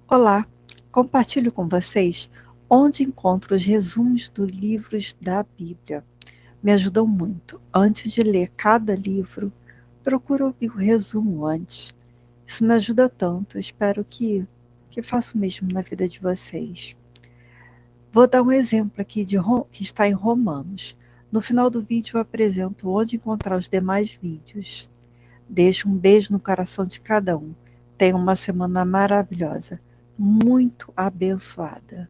Olá, compartilho com vocês onde encontro os resumos dos livros da Bíblia. Me ajudam muito. Antes de ler cada livro, procuro ouvir o resumo antes. Isso me ajuda tanto. Espero que faça o mesmo na vida de vocês. Vou dar um exemplo aqui que está em Romanos. No final do vídeo eu apresento onde encontrar os demais vídeos. Deixo um beijo no coração de cada um. Tenha uma semana maravilhosa, muito abençoada.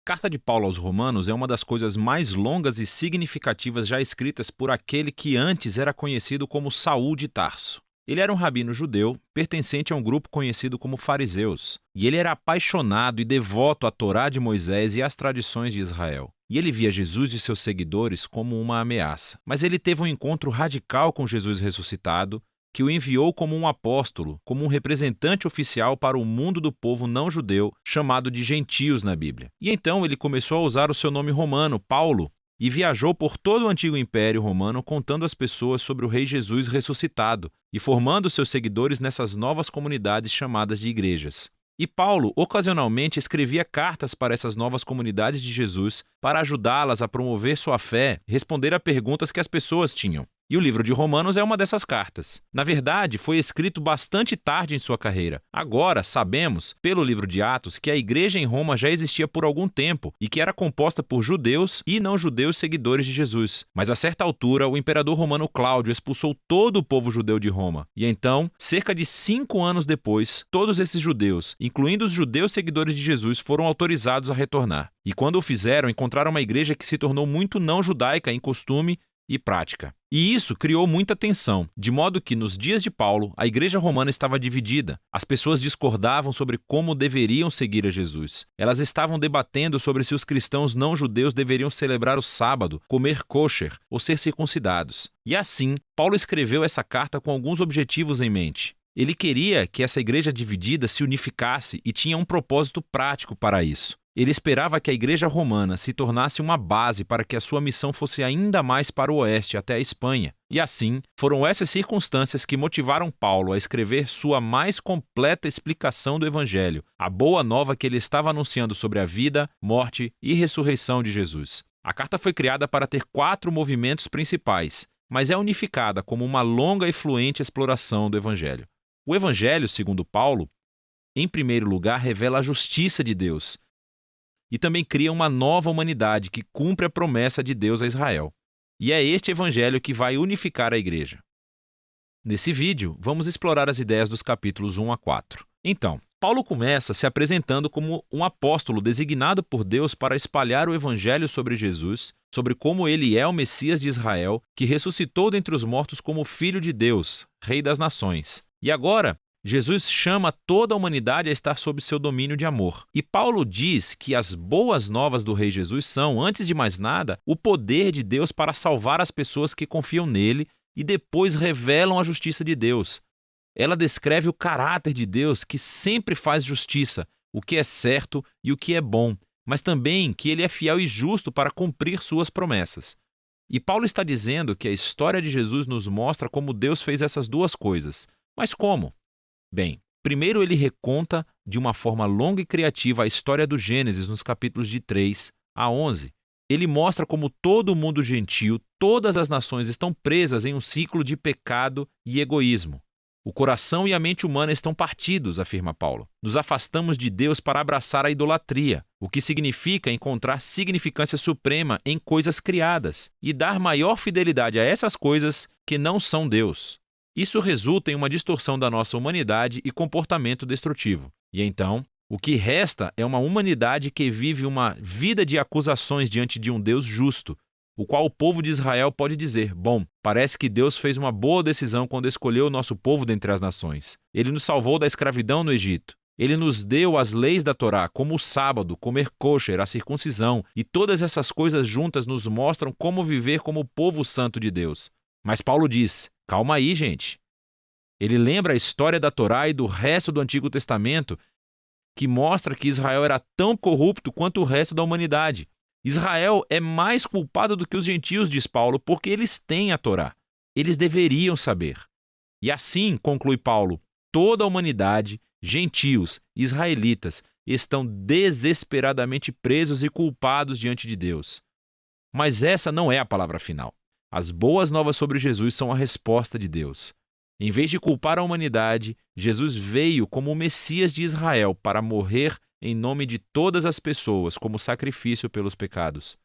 A Carta de Paulo aos Romanos é uma das coisas mais longas e significativas já escritas por aquele que antes era conhecido como Saul de Tarso. Ele era um rabino judeu, pertencente a um grupo conhecido como fariseus, e ele era apaixonado e devoto à Torá de Moisés e às tradições de Israel. E ele via Jesus e seus seguidores como uma ameaça. Mas ele teve um encontro radical com Jesus ressuscitado, que o enviou como um apóstolo, como um representante oficial para o mundo do povo não judeu, chamado de gentios na Bíblia. E então ele começou a usar o seu nome romano, Paulo, e viajou por todo o antigo Império Romano contando às pessoas sobre o Rei Jesus ressuscitado e formando seus seguidores nessas novas comunidades chamadas de igrejas. E Paulo ocasionalmente escrevia cartas para essas novas comunidades de Jesus para ajudá-las a promover sua fé e responder a perguntas que as pessoas tinham. E o livro de Romanos é uma dessas cartas. Na verdade, foi escrito bastante tarde em sua carreira. Agora, sabemos, pelo livro de Atos, que a igreja em Roma já existia por algum tempo e que era composta por judeus e não-judeus seguidores de Jesus. Mas a certa altura, o imperador romano Cláudio expulsou todo o povo judeu de Roma. E então, cerca de 5 anos depois, todos esses judeus, incluindo os judeus seguidores de Jesus, foram autorizados a retornar. E quando o fizeram, encontraram uma igreja que se tornou muito não-judaica em costume e prática. E isso criou muita tensão, de modo que nos dias de Paulo, a igreja romana estava dividida. As pessoas discordavam sobre como deveriam seguir a Jesus. Elas estavam debatendo sobre se os cristãos não judeus deveriam celebrar o sábado, comer kosher ou ser circuncidados. E assim, Paulo escreveu essa carta com alguns objetivos em mente. Ele queria que essa igreja dividida se unificasse e tinha um propósito prático para isso. Ele esperava que a igreja romana se tornasse uma base para que a sua missão fosse ainda mais para o oeste, até a Espanha. E assim, foram essas circunstâncias que motivaram Paulo a escrever sua mais completa explicação do Evangelho, a boa nova que ele estava anunciando sobre a vida, morte e ressurreição de Jesus. A carta foi criada para ter 4 movimentos principais, mas é unificada como uma longa e fluente exploração do Evangelho. O Evangelho, segundo Paulo, em primeiro lugar, revela a justiça de Deus e também cria uma nova humanidade que cumpre a promessa de Deus a Israel. E é este evangelho que vai unificar a igreja. Nesse vídeo, vamos explorar as ideias dos capítulos 1 a 4. Então, Paulo começa se apresentando como um apóstolo designado por Deus para espalhar o evangelho sobre Jesus, sobre como ele é o Messias de Israel, que ressuscitou dentre os mortos como Filho de Deus, Rei das Nações. E agora, Jesus chama toda a humanidade a estar sob seu domínio de amor. E Paulo diz que as boas novas do Rei Jesus são, antes de mais nada, o poder de Deus para salvar as pessoas que confiam nele e depois revelam a justiça de Deus. Ela descreve o caráter de Deus que sempre faz justiça, o que é certo e o que é bom, mas também que ele é fiel e justo para cumprir suas promessas. E Paulo está dizendo que a história de Jesus nos mostra como Deus fez essas duas coisas. Mas como? Bem, primeiro ele reconta de uma forma longa e criativa a história do Gênesis nos capítulos de 3 a 11. Ele mostra como todo o mundo gentil, todas as nações estão presas em um ciclo de pecado e egoísmo. O coração e a mente humana estão partidos, afirma Paulo. Nos afastamos de Deus para abraçar a idolatria, o que significa encontrar significância suprema em coisas criadas e dar maior fidelidade a essas coisas que não são Deus. Isso resulta em uma distorção da nossa humanidade e comportamento destrutivo. E então, o que resta é uma humanidade que vive uma vida de acusações diante de um Deus justo, o qual o povo de Israel pode dizer: bom, parece que Deus fez uma boa decisão quando escolheu o nosso povo dentre as nações. Ele nos salvou da escravidão no Egito. Ele nos deu as leis da Torá, como o sábado, comer kosher, a circuncisão, e todas essas coisas juntas nos mostram como viver como o povo santo de Deus. Mas Paulo diz: calma aí, gente. Ele lembra a história da Torá e do resto do Antigo Testamento, que mostra que Israel era tão corrupto quanto o resto da humanidade. Israel é mais culpado do que os gentios, diz Paulo, porque eles têm a Torá. Eles deveriam saber. E assim, conclui Paulo, toda a humanidade, gentios, israelitas, estão desesperadamente presos e culpados diante de Deus. Mas essa não é a palavra final. As boas novas sobre Jesus são a resposta de Deus. Em vez de culpar a humanidade, Jesus veio como o Messias de Israel para morrer em nome de todas as pessoas como sacrifício pelos pecados.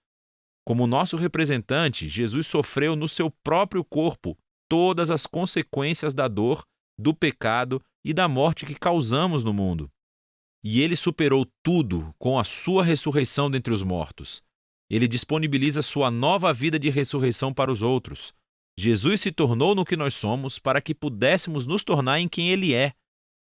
Como nosso representante, Jesus sofreu no seu próprio corpo todas as consequências da dor, do pecado e da morte que causamos no mundo. E ele superou tudo com a sua ressurreição dentre os mortos. Ele disponibiliza sua nova vida de ressurreição para os outros. Jesus se tornou no que nós somos para que pudéssemos nos tornar em quem ele é.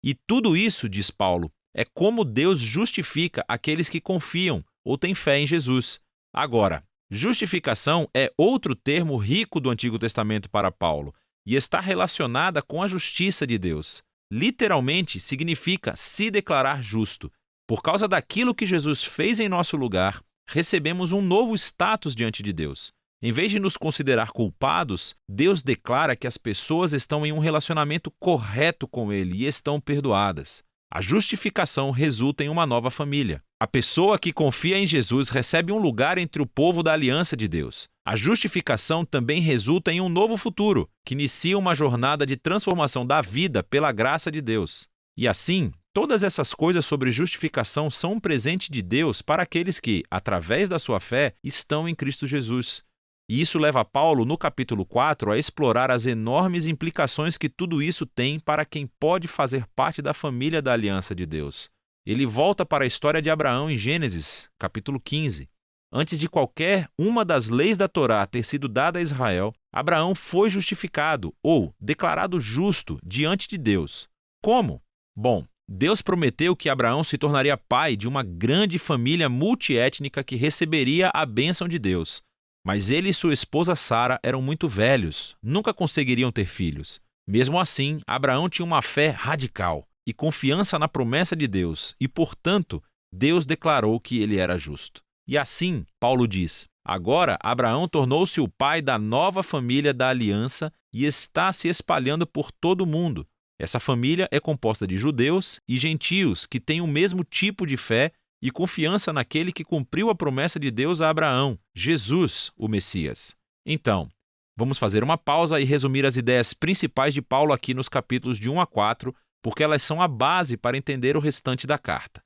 E tudo isso, diz Paulo, é como Deus justifica aqueles que confiam ou têm fé em Jesus. Agora, justificação é outro termo rico do Antigo Testamento para Paulo e está relacionada com a justiça de Deus. Literalmente significa se declarar justo. Por causa daquilo que Jesus fez em nosso lugar, recebemos um novo status diante de Deus. Em vez de nos considerar culpados, Deus declara que as pessoas estão em um relacionamento correto com Ele e estão perdoadas. A justificação resulta em uma nova família. A pessoa que confia em Jesus recebe um lugar entre o povo da aliança de Deus. A justificação também resulta em um novo futuro, que inicia uma jornada de transformação da vida pela graça de Deus. E assim, todas essas coisas sobre justificação são um presente de Deus para aqueles que, através da sua fé, estão em Cristo Jesus. E isso leva Paulo, no capítulo 4, a explorar as enormes implicações que tudo isso tem para quem pode fazer parte da família da aliança de Deus. Ele volta para a história de Abraão em Gênesis, capítulo 15. Antes de qualquer uma das leis da Torá ter sido dada a Israel, Abraão foi justificado ou declarado justo diante de Deus. Como? Bom, Deus prometeu que Abraão se tornaria pai de uma grande família multiétnica que receberia a bênção de Deus. Mas ele e sua esposa Sara eram muito velhos, nunca conseguiriam ter filhos. Mesmo assim, Abraão tinha uma fé radical e confiança na promessa de Deus, e, portanto, Deus declarou que ele era justo. E assim, Paulo diz, agora Abraão tornou-se o pai da nova família da aliança e está se espalhando por todo o mundo. Essa família é composta de judeus e gentios que têm o mesmo tipo de fé e confiança naquele que cumpriu a promessa de Deus a Abraão, Jesus, o Messias. Então, vamos fazer uma pausa e resumir as ideias principais de Paulo aqui nos capítulos de 1 a 4, porque elas são a base para entender o restante da carta.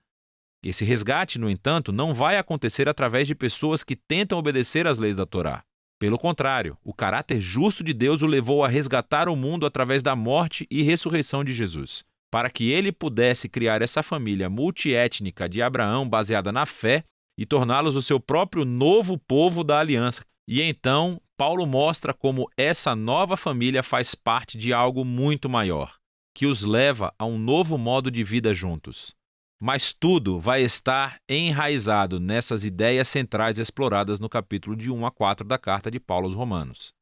Esse resgate, no entanto, não vai acontecer através de pessoas que tentam obedecer às leis da Torá. Pelo contrário, o caráter justo de Deus o levou a resgatar o mundo através da morte e ressurreição de Jesus, para que ele pudesse criar essa família multiétnica de Abraão baseada na fé e torná-los o seu próprio novo povo da aliança. E então, Paulo mostra como essa nova família faz parte de algo muito maior, que os leva a um novo modo de vida juntos. Mas tudo vai estar enraizado nessas ideias centrais exploradas no capítulo de 1 a 4 da carta de Paulo aos Romanos.